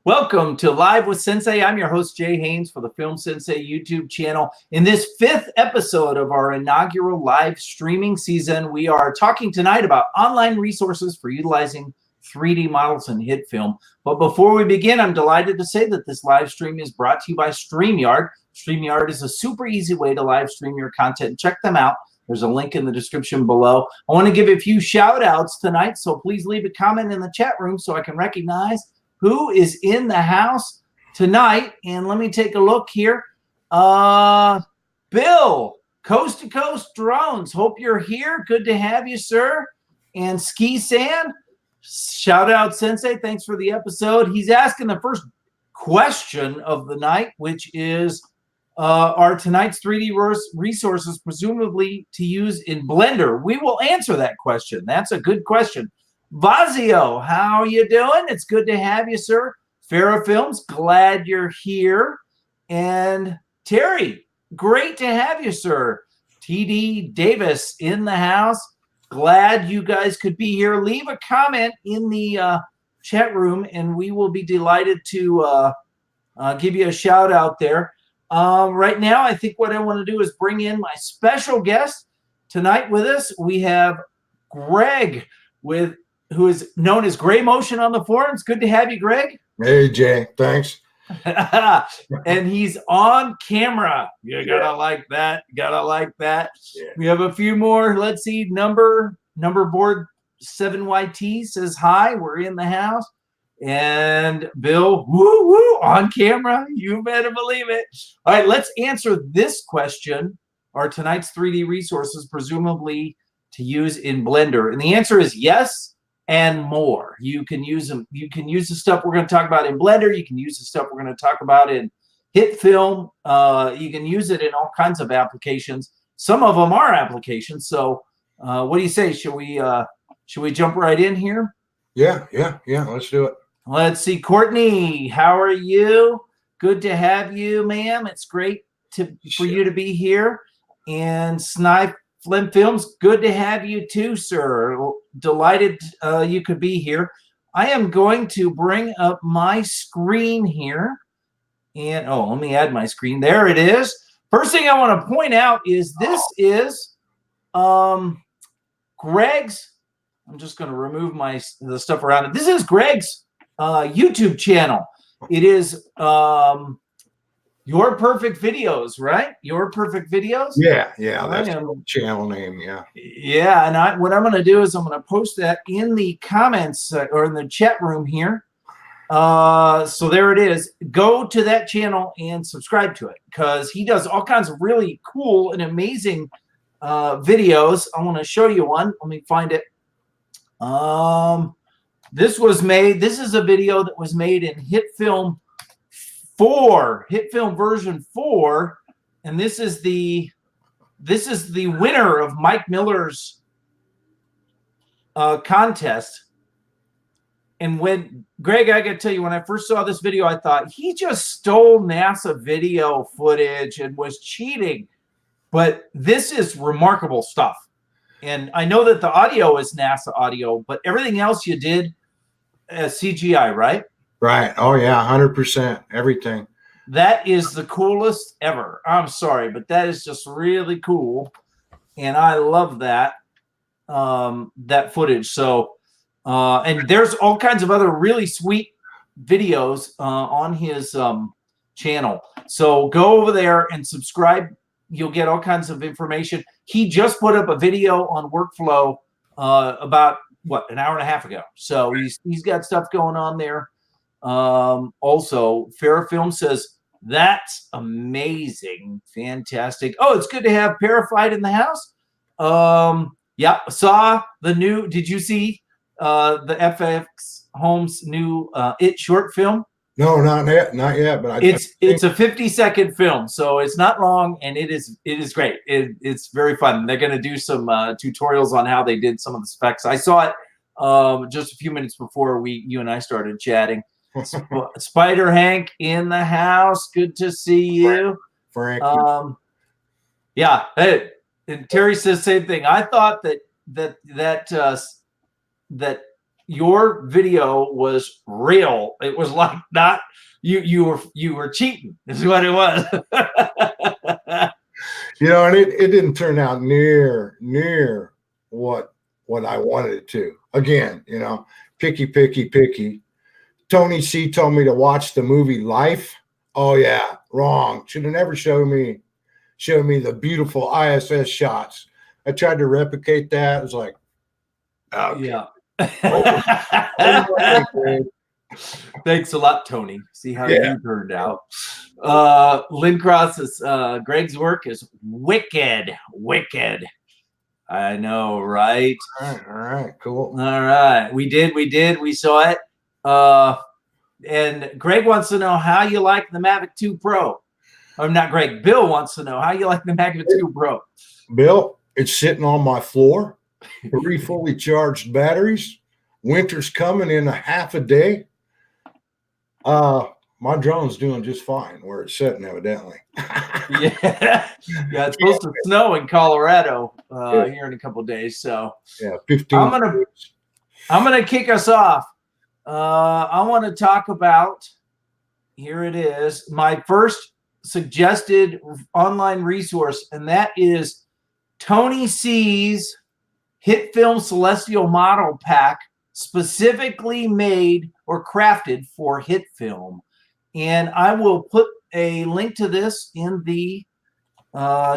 Welcome to Live with Sensei. I'm your host, Jay Haynes, for the Film Sensei YouTube channel. In this 5th episode of our inaugural live streaming season, we are talking tonight about online resources for utilizing 3D models in HitFilm. But before we begin, I'm delighted to say that this live stream is brought to you by StreamYard. StreamYard is a super easy way to live stream your content. Check them out. There's a link in the description below. I want to give a few shout outs tonight, so please leave a comment in the chat room so I can recognize who is in the house tonight. And let me take a look here. Bill, Coast to Coast Drones. Hope you're here. Good to have you, sir. And Ski Sand, shout out Sensei. Thanks for the episode. He's asking the first question of the night, which is, are tonight's 3D resources presumably to use in Blender? We will answer that question. That's a good question. Vazio, how you doing? It's good to have you, sir. SnyFlemFilms, glad you're here. And Terry, great to have you, sir. TD Davis in the house. Glad you guys could be here. Leave a comment in the chat room, and we will be delighted to give you a shout out there. Right now, I think what I want to do is bring in my special guest tonight with us. We have Greg who is known as GrayMotion on the forums. Good to have you, Greg. Hey, Jay. Thanks. And he's on camera. You gotta like that. Gotta like that. Yeah. We have a few more. Let's see. Number board 7YT says hi. We're in the house. And Bill, woo woo, on camera. You better believe it. All right, let's answer this question. Are tonight's 3D resources presumably to use in Blender? And the answer is yes and more. You can use them. You can use the stuff we're going to talk about in Blender. You can use the stuff we're going to talk about in HitFilm. You can use it in all kinds of applications. Some of them are applications. So what do you say? Should we jump right in here? Yeah. Let's do it. Let's see. Courtney, how are you? Good to have you, ma'am. It's great for you to be here. And SnyFlemFilms, good to have you too, sir. Delighted you could be here. I am going to bring up my screen here. And, let me add my screen. There it is. First thing I want to point out is this is Greg's. I'm just going to remove the stuff around it. This is Greg's YouTube channel. It is Your Perfect Videos, right? Your Perfect Videos? Yeah, that's the channel name, yeah. Yeah, and what I'm going to do is I'm going to post that in the comments or in the chat room here. So there it is. Go to that channel and subscribe to it because he does all kinds of really cool and amazing videos. I want to show you one. Let me find it. This is a video that was made in HitFilm 4, HitFilm version 4, and this is the winner of Mike Miller's contest. And when Greg, I gotta tell you, when I first saw this video, I thought he just stole NASA video footage and was cheating. But this is remarkable stuff. And I know that the audio is NASA audio, but everything else you did as CGI, right? Right. Oh, yeah, 100%. Everything. That is the coolest ever. I'm sorry, but that is just really cool. And I love that, that footage. So, and there's all kinds of other really sweet videos on his channel. So go over there and subscribe. You'll get all kinds of information. He just put up a video on workflow about, an hour and a half ago. So he's got stuff going on there. Also, SnyFlemFilms says, that's amazing. Fantastic. Oh, it's good to have Parified in the house. Yeah, saw the new, did you see the FX Holmes new It short film? No, not yet. But it's a 50-second film, so it's not long, and it is great. It's very fun. They're going to do some tutorials on how they did some of the specs. I saw it just a few minutes before you and I started chatting. Spider Hank in the house. Good to see you, Frank. Yeah. Hey, and Terry says same thing. I thought that your video was real. It was like not you were cheating. Is what it was. You know, and it didn't turn out near what I wanted it to. Again, you know, picky. Tony C told me to watch the movie Life. Oh yeah, wrong. Should have never showed me the beautiful ISS shots. I tried to replicate that. It was like, okay. Yeah. Oh, Thanks a lot, Tony. See how you turned out. Lynn Cross is Greg's work is wicked. I know, right? All right, cool. All right. We saw it. And Greg wants to know how you like the Mavic 2 Pro. Or not Greg, Bill wants to know how you like the Mavic 2 Pro. Bill, it's sitting on my floor. 3 fully charged batteries. Winter's coming in a half a day. My drone's doing just fine where it's sitting, evidently. Yeah, it's supposed to snow in Colorado here in a couple of days. So yeah, 15. I'm gonna kick us off. I want to talk about, here it is, my first suggested online resource, and that is Tony C's HitFilm Celestial Model Pack, specifically made or crafted for HitFilm. And I will put a link to this in the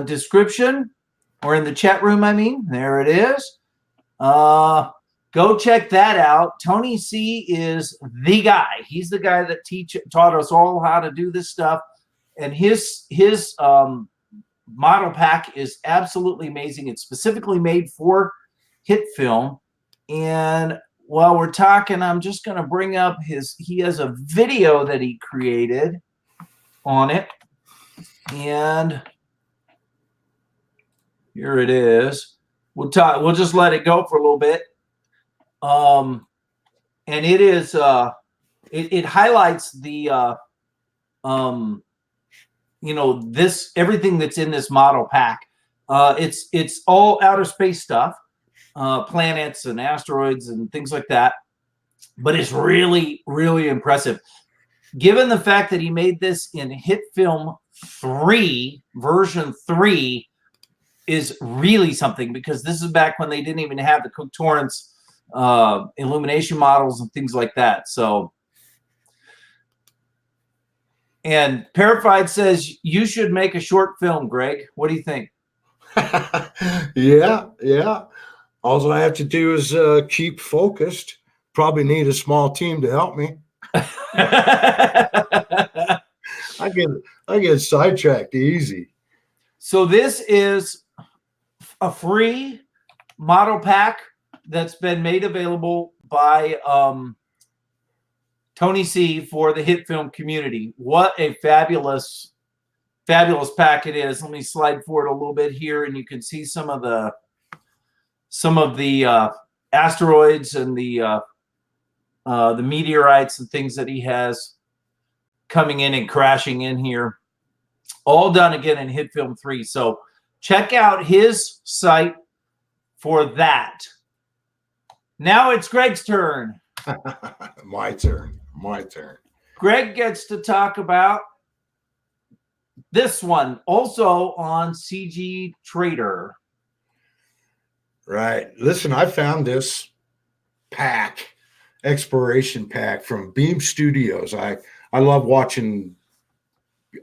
description, or in the chat room, I mean. There it is. Go check that out. Tony C is the guy. He's the guy that taught us all how to do this stuff. And his model pack is absolutely amazing. It's specifically made for HitFilm. And while we're talking, I'm just going to bring up he has a video that he created on it. And here it is. We'll just let it go for a little bit. And it is it highlights the you know, everything that's in this model pack. It's all outer space stuff, planets and asteroids and things like that, but it's really impressive given the fact that he made this in HitFilm 3 version 3. Is really something, because this is back when they didn't even have the Cook Torrance illumination models and things like that. So, and Parified says you should make a short film, Greg. What do you think? Yeah. All I have to do is keep focused. Probably need a small team to help me. I get sidetracked easy. So this is a free model pack that's been made available by Tony C for the HitFilm community. What a fabulous pack it is. Let me slide forward a little bit here, and you can see some of the asteroids and the meteorites and things that he has coming in and crashing in here. All done again in HitFilm 3. So check out his site for that. Now it's Greg's turn. My turn. Greg gets to talk about this one, also on CG Trader. Right. Listen, I found this exploration pack from Beam Studios. I love watching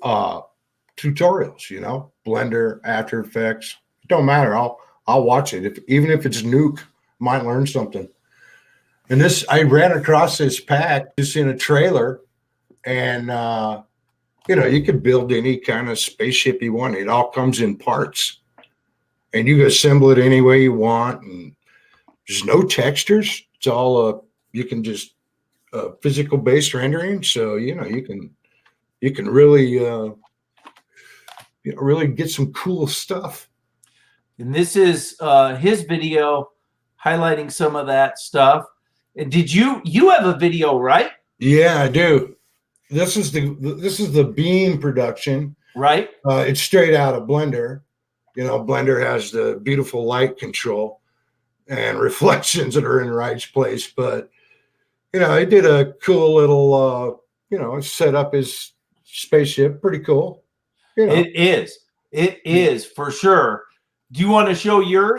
tutorials, you know, Blender, After Effects. It don't matter. I'll watch it. Even if it's Nuke, might learn something. And I ran across this pack just in a trailer, and you know, you can build any kind of spaceship you want. It all comes in parts, and you can assemble it any way you want. And there's no textures. It's all you can just physical based rendering. So you know, you can really really get some cool stuff. And this is his video highlighting some of that stuff. Did you have a video, right? Yeah, I do. This is the Beam production, right? It's straight out of Blender. You know, Blender has the beautiful light control and reflections that are in the right place. But he did a cool little, set up his spaceship. Pretty cool. It is. It is for sure. Do you want to show your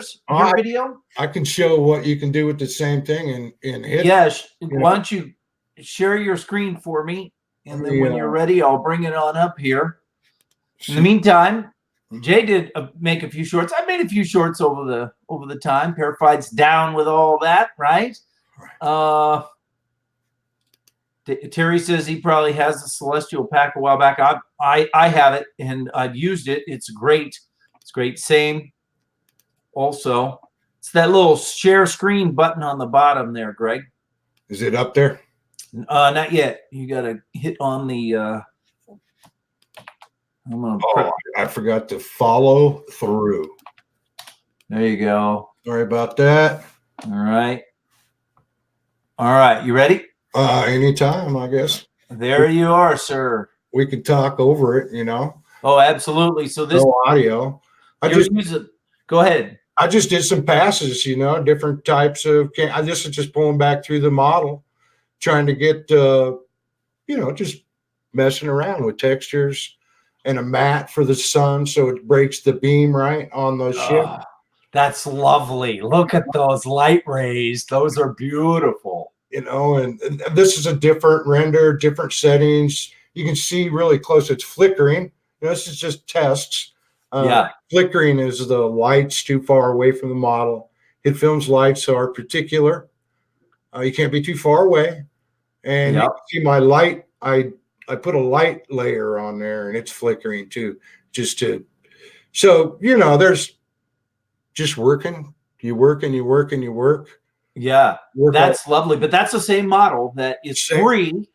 video? I can show what you can do with the same thing in HitFilm. Yes. Why don't you share your screen for me? And then when you're ready, I'll bring it on up here. In the meantime, Jay did make a few shorts. I made a few shorts over the time. Parified's down with all that, right? Terry says he probably has the Celestial pack a while back. I have it and I've used it. It's great. It's great. Same. Also, it's that little share screen button on the bottom there, Greg. Is it up there? Not yet. You got to hit on the. I forgot to follow through. There you go. Sorry about that. All right. All right. You ready? Anytime, I guess. There you are, sir. We could talk over it, Oh, absolutely. So this audio. Go ahead. I just did some passes, different types of. I just pulling back through the model, trying to get, just messing around with textures and a matte for the sun, so it breaks the beam right on the ship. That's lovely. Look at those light rays. Those are beautiful. And this is a different render, different settings. You can see really close. It's flickering. This is just tests. Flickering is the lights too far away from the model. HitFilm's lights are particular. You can't be too far away. And you can see my light. I put a light layer on there, and it's flickering too. So there's just working. You work and you work and you work. Yeah, that's lovely. But that's the same model that is free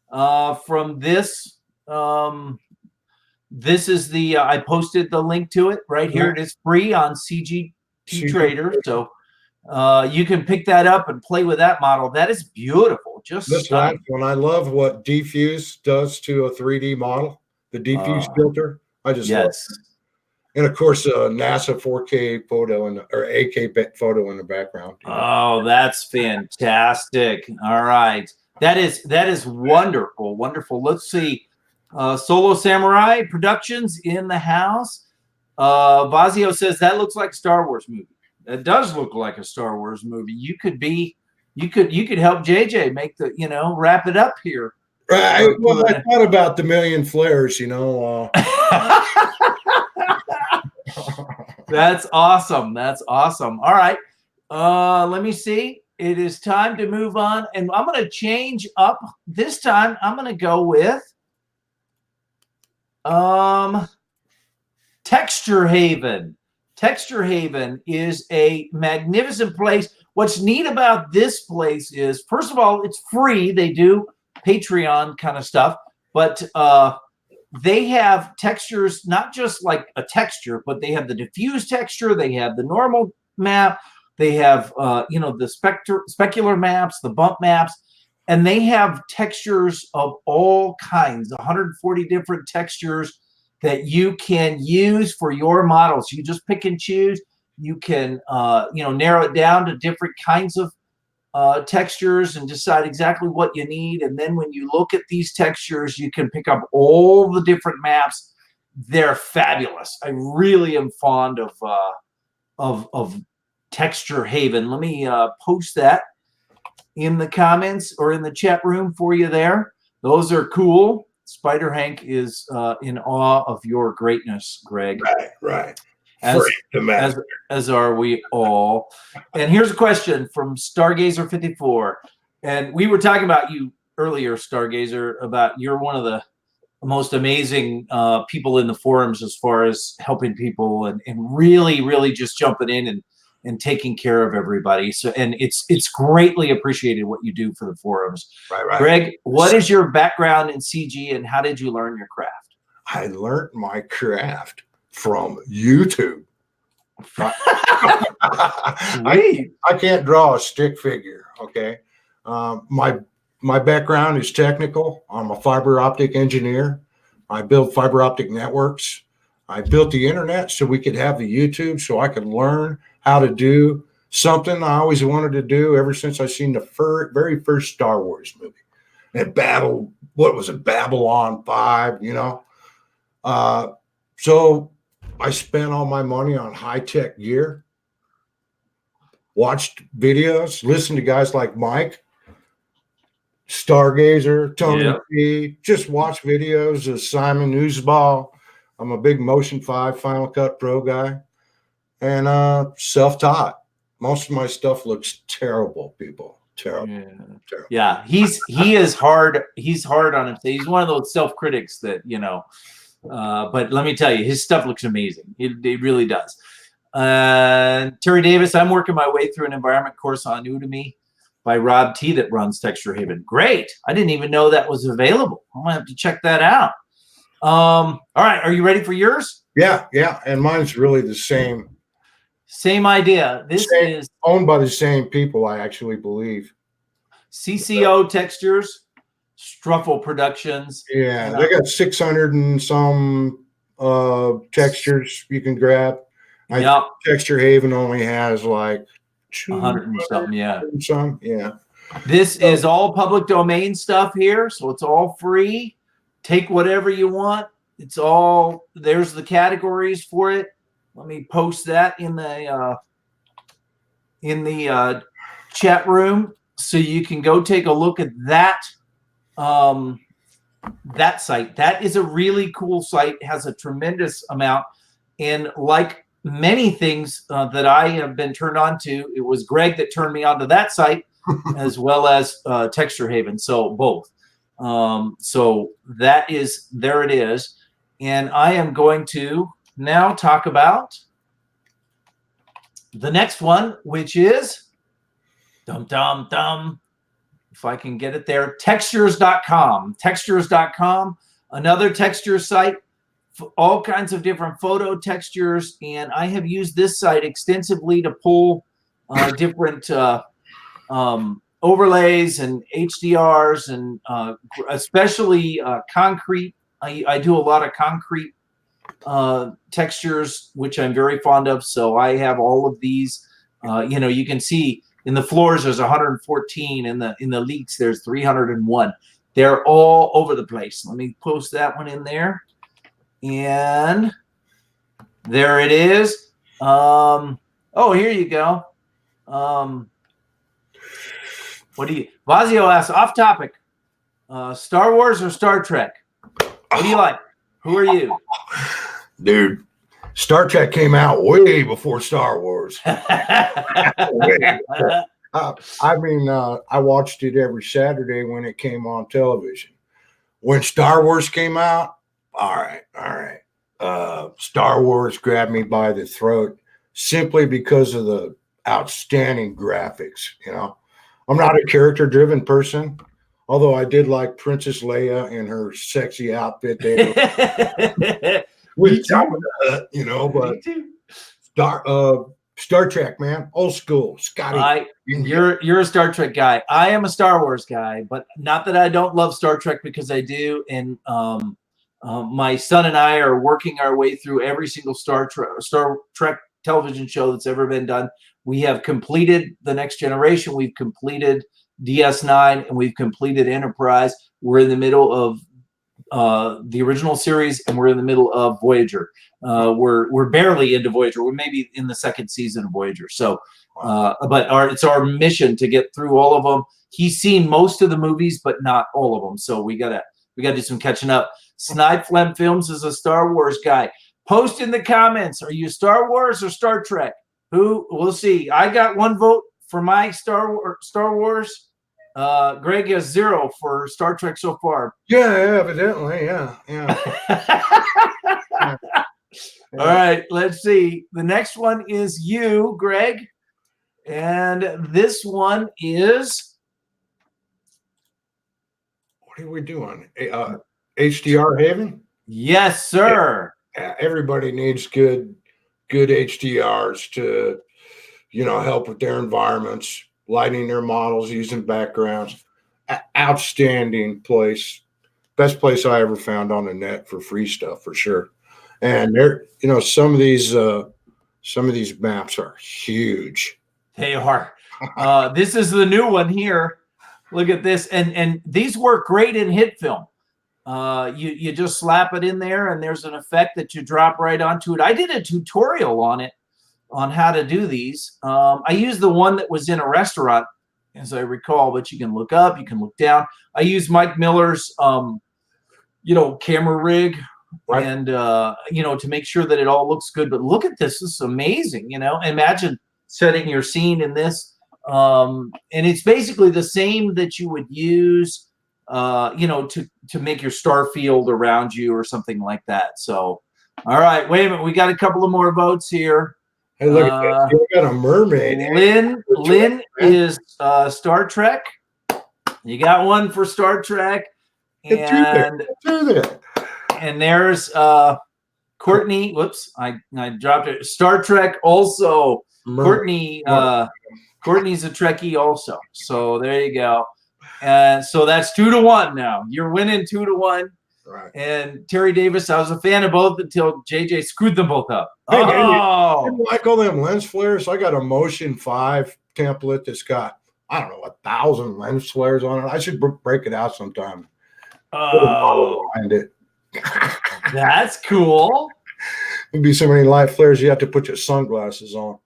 from this. This is the I posted the link to it right here. It is free on CGT Trader, so you can pick that up and play with that model. That is beautiful. Just this last one, I love what Diffuse does to a 3D model. The Diffuse filter, I just love it. And of course, NASA 4K photo or 8K photo in the background. Oh, that's fantastic! All right, that is wonderful, wonderful. Let's see, Solo Samurai Productions in the house. Vazio says that looks like a Star Wars movie. That does look like a Star Wars movie. You could help JJ make the wrap it up here. Right. Well, I thought about the million flares. That's awesome. That's awesome. All right. Let me see. It is time to move on. And I'm going to change up. This time, I'm going to go with Texture Haven. Texture Haven is a magnificent place. What's neat about this place is, first of all, it's free. They do Patreon kind of stuff, but they have textures, not just like a texture, but they have the diffuse texture. They have the normal map. They have, the specular maps, the bump maps, and they have textures of all kinds, 140 different textures that you can use for your models. You just pick and choose. You can, narrow it down to different kinds of textures and decide exactly what you need. And then when you look at these textures, you can pick up all the different maps. They're fabulous. I really am fond of Texture Haven. Let me post that in the comments or in the chat room for you there. Those are cool. Spider Hank is in awe of your greatness, Greg. Right. As are we all. And here's a question from Stargazer54. And we were talking about you earlier, Stargazer, about you're one of the most amazing people in the forums as far as helping people and really, really just jumping in and taking care of everybody. So, and it's greatly appreciated what you do for the forums. Right. Greg, what is your background in CG and how did you learn your craft? I learned my craft from YouTube. I can't draw a stick figure. Okay. My background is technical. I'm a fiber optic engineer. I build fiber optic networks. I built the internet so we could have the YouTube so I could learn how to do something I always wanted to do ever since I seen the very first Star Wars movie. And what was it, Babylon 5, you know? So I spent all my money on high-tech gear, watched videos, listened to guys like Mike, Stargazer, Tony P, just watch videos of Simon Newsball. I'm a big Motion 5 Final Cut Pro guy, and self-taught. Most of my stuff looks terrible, people. Terrible. Terrible. Yeah, he is hard. He's hard on himself. He's one of those self-critics that, you know, but let me tell you, his stuff looks amazing. It really does. Terry Davis, I'm working my way through an environment course on Udemy by Rob T that runs Texture Haven. Great. I didn't even know that was available. I'm gonna have to check that out. All right, are you ready for yours? Yeah, and mine's really the same. Same idea. This is owned by the same people, I actually believe. CCO Textures, Struffle Productions. Yeah, they got 600 and some textures you can grab. Yep. Texture Haven only has like 100 and something, yeah. This is all public domain stuff here, so it's all free. Take whatever you want. It's all, there's the categories for it. Let me post that in the chat room so you can go take a look at that that site. That is a really cool site. It has a tremendous amount, and like many things that I have been turned on to, it was Greg that turned me onto that site as well as Texture Haven. So both. So that is, there it is. And I am going to now talk about the next one, which is if I can get it there, textures.com. Textures.com, another texture site, all kinds of different photo textures. And I have used this site extensively to pull different overlays and HDRs, and especially concrete. I do a lot of concrete textures, which I'm very fond of. So I have all of these. You know, you can see in the floors there's 114, in the leaks there's 301. They're all over the place. Let me post that one in there, and there it is. Oh, here you go. What do you? Vazio asks, off topic, Star Wars or Star Trek? What do you like? Who are you? Dude, Star Trek came out way before Star Wars. I watched it every Saturday when it came on television. When Star Wars came out, all right. Star Wars grabbed me by the throat simply because of the outstanding graphics. You know, I'm not a character-driven person. Although I did like Princess Leia in her sexy outfit there. With you know, but Star Trek, man, old school. Scotty. You're a Star Trek guy. I am a Star Wars guy, but not that I don't love Star Trek, because I do. And my son and I are working our way through every single Star Trek television show that's ever been done. We have completed The Next Generation. We've completed DS9, and we've completed Enterprise. We're in the middle of the original series, and we're in the middle of Voyager. We're barely into Voyager. We're maybe in the second season of Voyager. So, but it's our mission to get through all of them. He's seen most of the movies, but not all of them. So we gotta do some catching up. SnyFlemFilms is a Star Wars guy. Post in the comments. Are you Star Wars or Star Trek? Who? We'll see. I got one vote for my Star Wars. Greg has 0 for Star Trek so far. Yeah, evidently, yeah. All right, let's see. The next one is you, Greg, and this one is. What are we doing? HDR Haven? Yes, sir. Yeah, everybody needs good HDRs to, you know, help with their environments, lighting their models, using backgrounds. Outstanding place. Best place I ever found on the net for free stuff, for sure. And there, you know, some of these maps are huge. They are. This is the new one here. Look at this. And these work great in HitFilm. You just slap it in there and there's an effect that you drop right onto it. I did a tutorial on it, on how to do these. I used the one that was in a restaurant, as I recall, but you can look up, you can look down. I used Mike Miller's, camera rig, right, and, to make sure that it all looks good. But look at this. This is amazing. Imagine setting your scene in this. And it's basically the same that you would use, to make your star field around you or something like that. So, all right, wait a minute. We got a couple of more votes here. Hey, look at that. You got a mermaid. Lynn is Star Trek. You got one for Star Trek. And there's Courtney. Whoops, I dropped it. Star Trek also. Courtney. Courtney's a Trekkie also. So there you go. And so that's 2-1 now. You're winning 2-1. Right. And Terry Davis, I was a fan of both until JJ screwed them both up. Hey, oh, man, you like all them lens flares? I got a Motion 5 template that's got, I don't know, 1,000 lens flares on it. I should break it out sometime. Oh, that's cool. There'd be so many light flares you have to put your sunglasses on.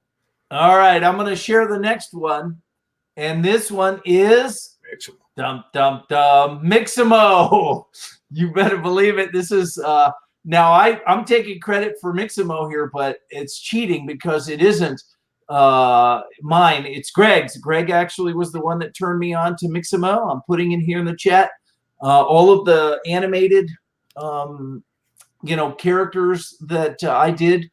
All right, I'm going to share the next one. And this one is Mixamo. You better believe it. This is now I'm taking credit for Mixamo here, but it's cheating because it isn't mine. It's Greg's. Greg actually was the one that turned me on to Mixamo. I'm putting in here in the chat all of the animated characters that I did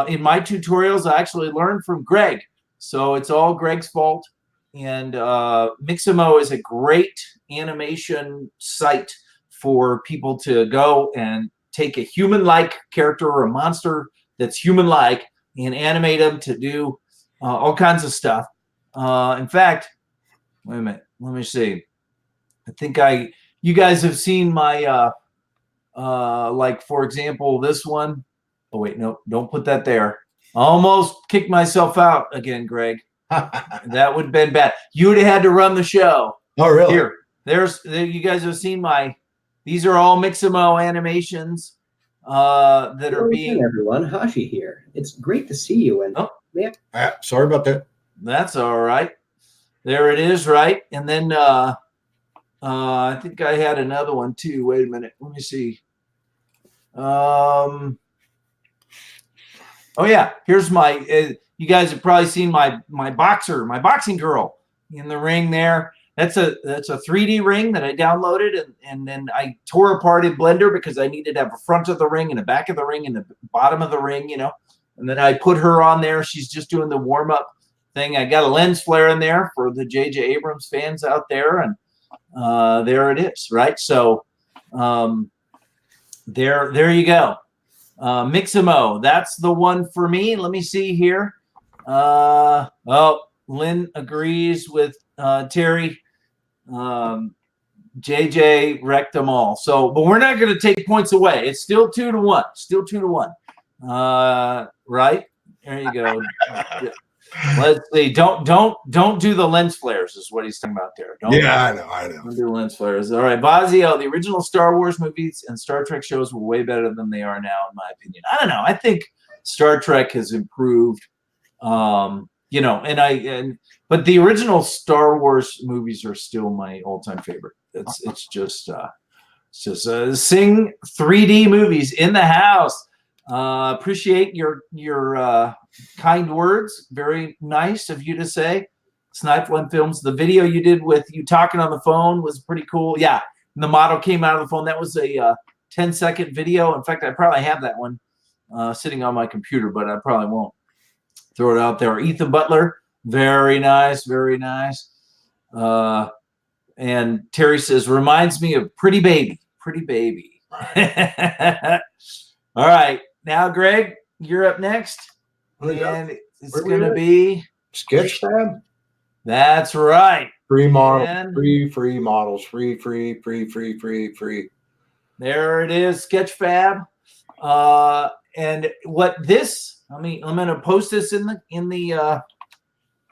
in my tutorials. I actually learned from Greg, so it's all Greg's fault. And Mixamo is a great animation site for people to go and take a human-like character or a monster that's human-like and animate them to do all kinds of stuff. In fact, wait a minute, let me see. I think you guys have seen my, like, for example, this one. Oh, wait, no, don't put that there. Almost kicked myself out again, Greg. That would have been bad. You would have had to run the show. Oh, really? Here, you guys have seen these are all Mixamo animations that are being. Everyone, Hashi here. It's great to see you. And sorry about that. That's all right. There it is, right? And then I think I had another one too. Wait a minute. Let me see. Oh yeah, here's my. You guys have probably seen my boxing girl in the ring there. That's a 3D ring that I downloaded and then I tore apart in Blender because I needed to have a front of the ring and a back of the ring and the bottom of the ring, And then I put her on there. She's just doing the warm up thing. I got a lens flare in there for the J.J. Abrams fans out there, and there it is, right? So there you go. Mixamo, that's the one for me. Let me see here. Lynn agrees with Terry. JJ wrecked them all. So, but we're not going to take points away. It's still 2-1. Still 2-1. Right? There you go. Let's see. Don't do the lens flares is what he's talking about there. I know. Don't do lens flares. All right, Bazio, the original Star Wars movies and Star Trek shows were way better than they are now, in my opinion. I don't know. I think Star Trek has improved. But the original Star Wars movies are still my all-time favorite. It's just Sing 3D movies in the house. Appreciate your kind words. Very nice of you to say. SnyFlemFilms, the video you did with you talking on the phone was pretty cool. Yeah, and the model came out of the phone. That was a 10-second video. In fact, I probably have that one sitting on my computer, but I probably won't throw it out there. Ethan Butler, very nice, very nice. And Terry says, reminds me of Pretty Baby. Pretty Baby. All right. Now, Greg, you're up next. And it's going to be Sketchfab. That's right. Free models, free models, free. There it is, Sketchfab. And what this? I'm going to post this in the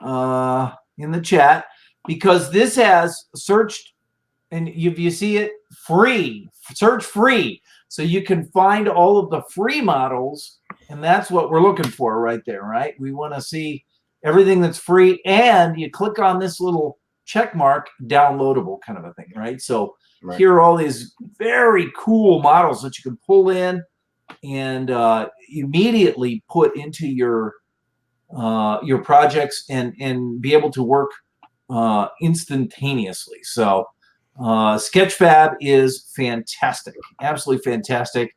in the chat, because this has searched, and if you see it, free, search free. So you can find all of the free models, and that's what we're looking for right there, right? We want to see everything that's free, and you click on this little check mark, downloadable kind of a thing, right? So here are all these very cool models that you can pull in and immediately put into your projects and be able to work instantaneously. So Sketchfab is fantastic, absolutely fantastic.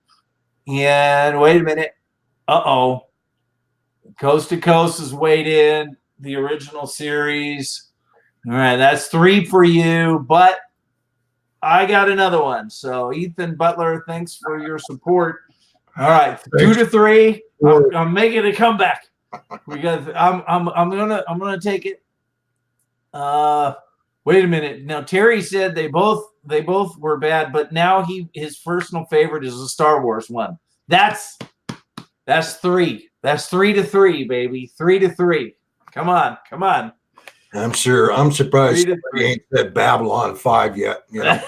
And wait a minute, Coast to Coast is weighed in the original series. All right, that's 3 for you, but I got another one. So Ethan Butler, thanks for your support. All right, thanks. 2 to 3. I'm making a comeback. We got. I'm gonna take it. Wait a minute. Now Terry said they both were bad, but now his personal favorite is the Star Wars one. That's 3. That's 3 to 3, baby. 3 to 3. Come on. I'm surprised he ain't said Babylon 5 yet. You know,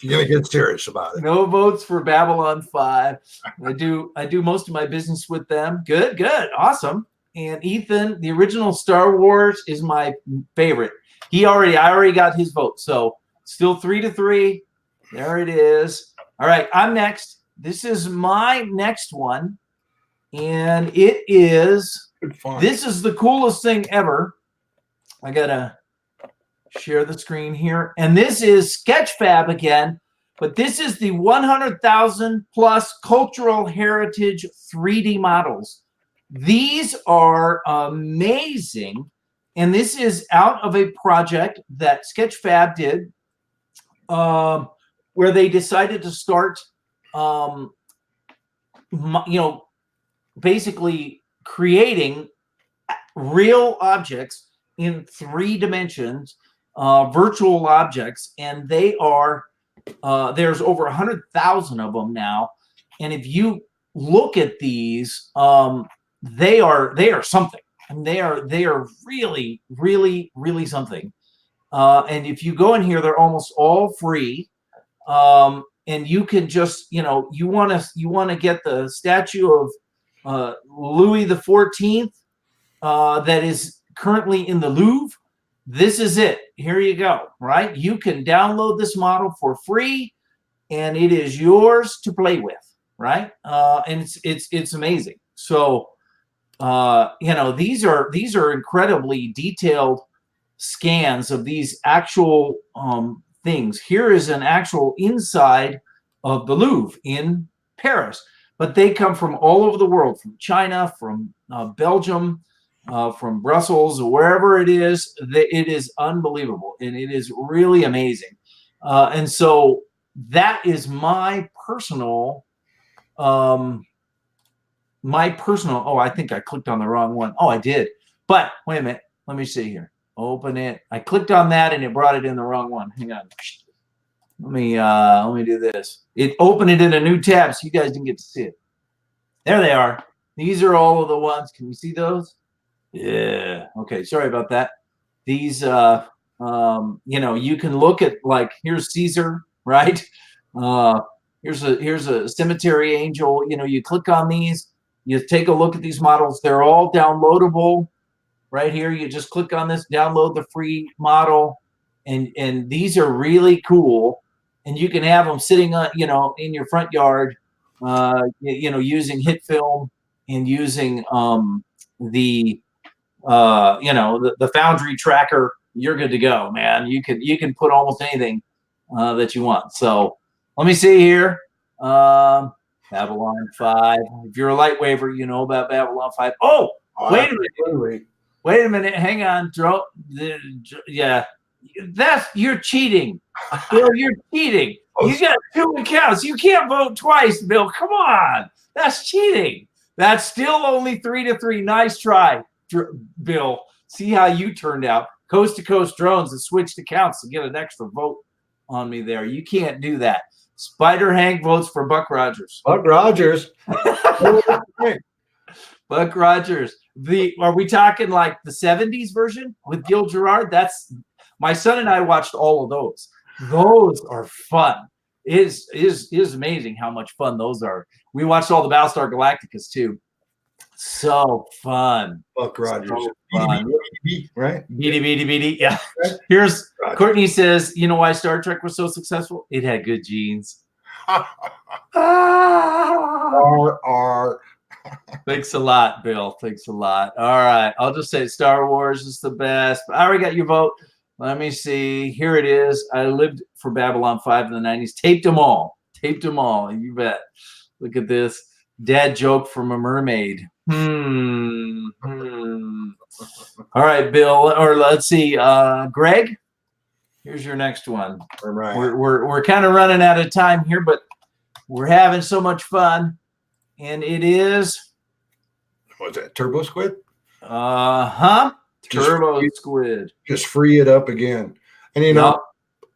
you're gonna get serious about it. No votes for Babylon 5. I do most of my business with them. Good, awesome. And Ethan, the original Star Wars is my favorite. I already got his vote. So still 3 to 3. There it is. All right, I'm next. This is my next one, and it is. This is the coolest thing ever. I gotta share the screen here. And this is Sketchfab again, but this is the 100,000 plus cultural heritage 3D models. These are amazing. And this is out of a project that Sketchfab did, where they decided to start, basically creating real objects in 3 dimensions, virtual objects, and they are there's over 100,000 of them now. And if you look at these, they are something, and they are really, really, really something. And if you go in here, they're almost all free. And you can just, you want to get the statue of Louis the 14th that is currently in the Louvre. This is it. Here you go. Right? You can download this model for free, and it is yours to play with. Right? And it's amazing. So these are incredibly detailed scans of these actual things. Here is an actual inside of the Louvre in Paris. But they come from all over the world, from China, from Belgium, from Brussels, wherever it is. It is unbelievable, and it is really amazing. And so that is my personal. Oh, I think I clicked on the wrong one. Oh, I did. But wait a minute. Let me see here. Open it. I clicked on that, and it brought it in the wrong one. Hang on. Let me do this. It opened it in a new tab, so you guys didn't get to see it. There they are. These are all of the ones. Can you see those? Yeah. Okay. Sorry about that. These, you can look at, like, here's Caesar, right? Here's a cemetery angel. You click on these. You take a look at these models. They're all downloadable. Right here, you just click on this, download the free model, and these are really cool. And you can have them sitting on, in your front yard, using HitFilm and using the Foundry tracker. You're good to go, man. You can put almost anything that you want. So let me see here. Babylon 5. If you're a light waver, you know about Babylon 5. Oh, wait a minute. Wait a minute. Hang on. Yeah. You're cheating. Bill, you're cheating. You got 2 accounts. You can't vote twice, Bill. Come on. That's cheating. That's still only 3 to 3. Nice try, Bill. See how you turned out. Coast to Coast Drones and switched accounts to get an extra vote on me there. You can't do that. Spider Hank votes for Buck Rogers. Buck Rogers. Buck Rogers. Are we talking like the 70s version with Gil Gerard? That's my son and I watched all of those. Those are fun. It is amazing how much fun those are. We watched all the Battlestar Galacticas too. So fun. Buck Rogers. So fun. Right? BD. Yeah. Here's Courtney says, you know why Star Trek was so successful? It had good genes. Thanks a lot, Bill. Thanks a lot. All right. I'll just say Star Wars is the best. I already got your vote. Let me see. Here it is. I lived for Babylon 5 in the 90s. Taped them all. You bet. Look at this. Dad joke from a mermaid. All right, Bill. Or let's see. Greg, here's your next one. All right. We're kind of running out of time here, but we're having so much fun. And it is. What's that? Turbosquid? Turbosquid. Just free it up again. And you know,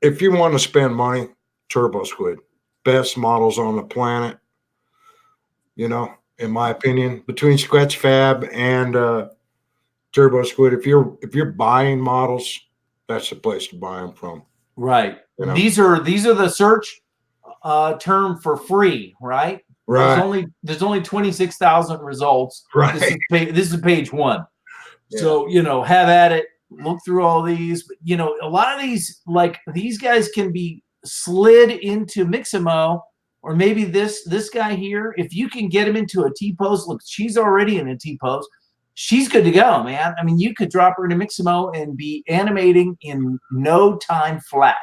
if you want to spend money, Turbosquid. Best models on the planet. You know, in my opinion, between Sketchfab and Turbosquid, if you're buying models, that's the place to buy them from. Right. You know? These are the search term for free, right? Right. There's only 26,000 results. Right. This is page 1. Yeah. So, you know, have at it. Look through all these. But, you know, a lot of these, like these guys can be slid into Mixamo, or maybe this guy here. If you can get him into a T-pose, look, she's already in a T-pose. She's good to go, man. I mean, you could drop her into Mixamo and be animating in no time flat.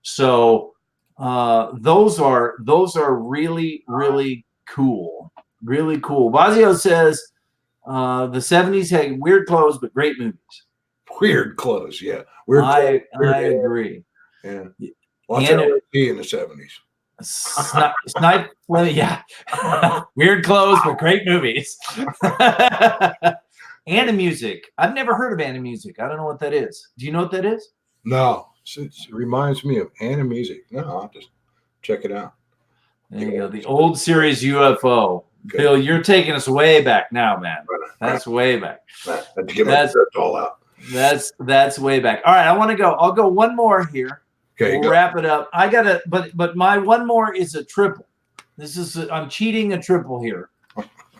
So those are really, really cool. Really cool. Vazio says the 70s had weird clothes, but great movies. Weird clothes, yeah. I agree. Yeah. Lots of LSD in the 70s. Yeah. Weird clothes, but great movies. Animusic. I've never heard of Animusic. I don't know what that is. Do you know what that is? No. It reminds me of Animusic. No, I'll just check it out. There you go. The old series UFO. Good. Bill, you're taking us way back now, man. That's way back. That's all out. That's way back. All right, I want to go. I'll go one more here. Okay, we'll wrap it up. I gotta, but my one more is a triple. I'm cheating a triple here,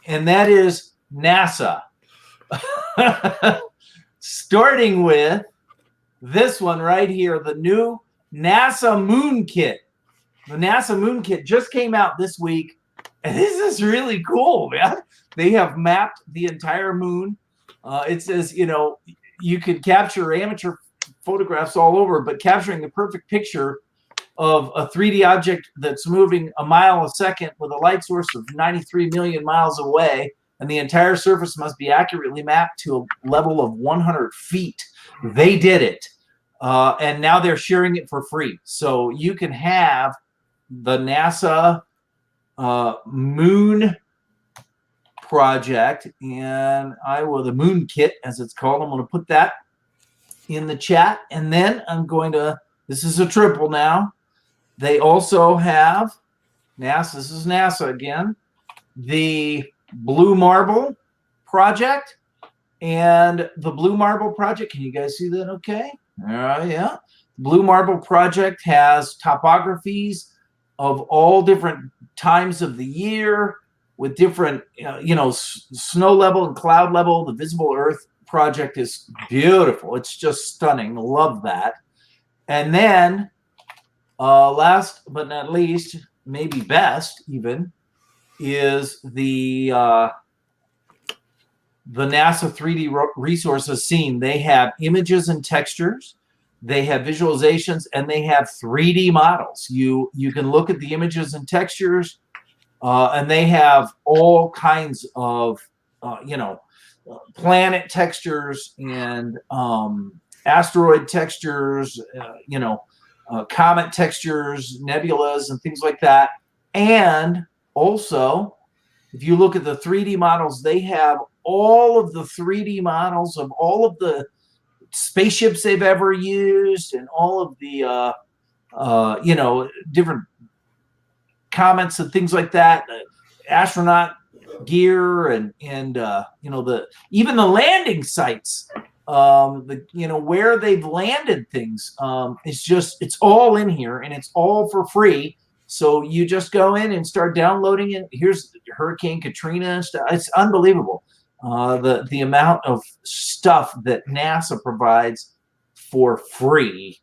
and that is NASA. Starting with this one right here, the new NASA Moon Kit. The NASA Moon Kit just came out this week, and this is really cool, man. They have mapped the entire moon. It says, you know, you could capture amateur photographs all over, but capturing the perfect picture of a 3D object that's moving a mile a second with a light source of 93 million miles away, and the entire surface must be accurately mapped to a level of 100 feet. They did it. And now they're sharing it for free. So you can have the NASA Moon project, and the Moon Kit, as it's called. I'm going to put that in the chat, and then I'm going to, this is a triple now. They also have NASA, this is NASA again, the Blue Marble project, and the Blue Marble project, can you guys see that okay? Yeah. Blue Marble project has topographies of all different times of the year with different, snow level and cloud level. The Visible Earth project is beautiful. It's just stunning. Love that. And then last but not least, maybe best even, is the NASA 3D resources scene. They have images and textures, they have visualizations, and they have 3D models. You can look at the images and textures, and they have all kinds of planet textures and asteroid textures, comet textures, nebulas, and things like that. And also, if you look at the 3D models, they have all of the 3D models of all of the spaceships they've ever used, and all of the different comets and things like that, astronaut gear and you know, even the landing sites, you know, where they've landed things. It's all in here, and it's all for free. So you just go in and start downloading it. Here's Hurricane Katrina and stuff. It's unbelievable. The amount of stuff that NASA provides for free.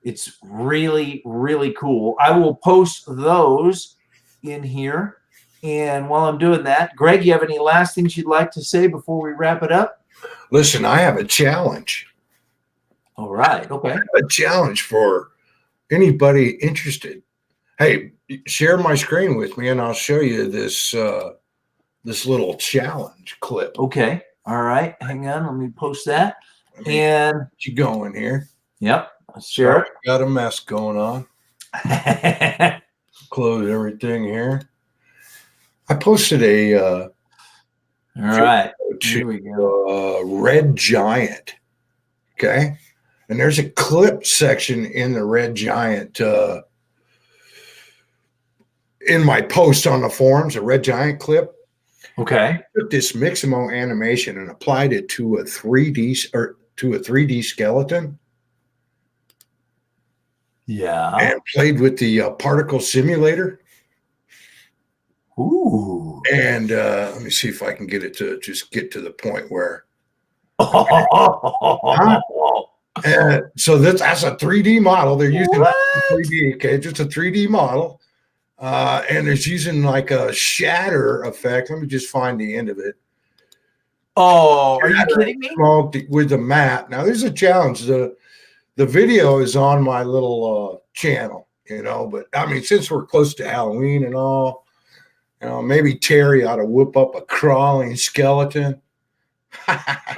It's really, really cool. I will post those in here. And while I'm doing that, Greg, you have any last things you'd like to say before we wrap it up? Listen, I have a challenge. All right. Okay. A challenge for anybody interested. Hey, share my screen with me, and I'll show you this this little challenge clip. Okay. All right. Hang on. Let me post that. And you going here? Yep. Share it. Got a mess going on. Close everything here. I posted a all right. Here we go. Red Giant. Okay. And there's a clip section in the Red Giant in my post on the forums, a Red Giant clip. Okay. I took this Mixamo animation and applied it to a 3D skeleton. Yeah. And played with the particle simulator. Ooh. And let me see if I can get it to just get to the point where. So that's a 3D model. They're using 3D. Okay, just a 3D model. And it's using like a shatter effect. Let me just find the end of it. Oh, are you kidding me? With the map. Now, there's a challenge. The video is on my little channel, you know, but I mean, since we're close to Halloween and all, you know, maybe Terry ought to whip up a crawling skeleton.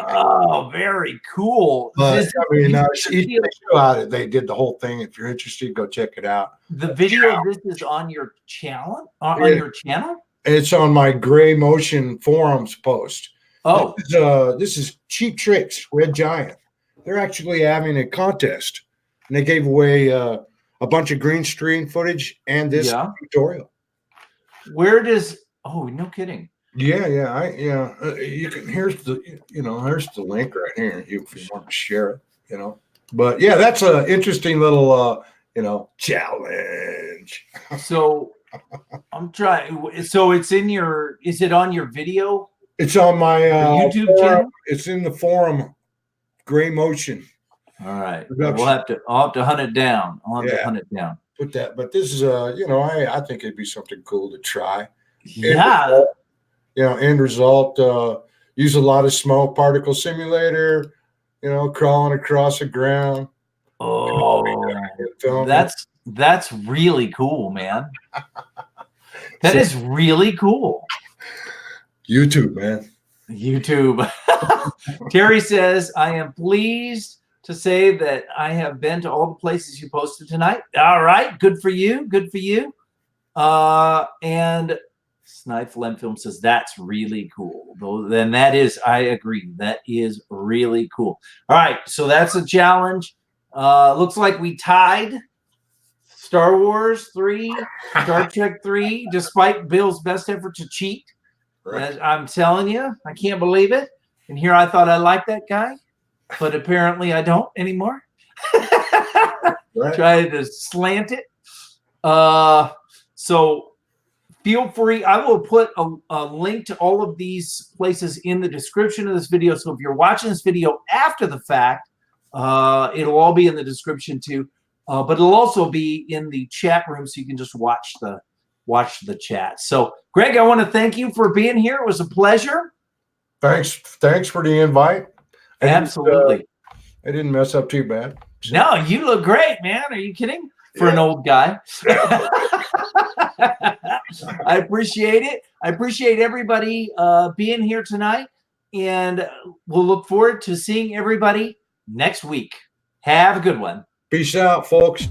Oh, very cool. But, I mean, they did the whole thing. If you're interested, go check it out. The video of this is on your channel? On your channel? It's on my GrayMotion forums post. Oh. This is Cheap Tricks, Red Giant. They're actually having a contest. And they gave away a bunch of green screen footage and this tutorial. Where does, oh, no kidding. Yeah. You can, here's the link right here if you want to share it, you know. But yeah, that's an interesting little, challenge. So I'm trying. So it's in your, is it on your video? It's on my YouTube channel? It's in the forum, GrayMotion. All right. I'll have to hunt it down. I'll have to hunt it down. Put that, but this is I think it'd be something cool to try. Yeah. End result, use a lot of small particle simulator, crawling across the ground. Oh, that's really cool, man. That is really cool. YouTube, man. YouTube. Terry says, I am pleased to say that I have been to all the places you posted tonight. All right. Good for you. Good for you. And SnyFlemFilms says, that's really cool. Then that is, I agree. That is really cool. All right. So that's a challenge. Looks like we tied Star Wars 3, Star Trek 3, despite Bill's best effort to cheat. Right. I'm telling you, I can't believe it. And here I thought I liked that guy, but apparently I don't anymore. Right. Try to slant it. So feel free. I will put a link to all of these places in the description of this video. So if you're watching this video after the fact, it'll all be in the description too. But it'll also be in the chat room, so you can just watch the chat. So, Greg, I want to thank you for being here. It was a pleasure. Thanks for the invite. Absolutely. I didn't mess up too bad. So. No, you look great, man. Are you kidding? For an old guy. I appreciate it. I appreciate everybody being here tonight, and we'll look forward to seeing everybody next week. Have a good one. Peace out, folks.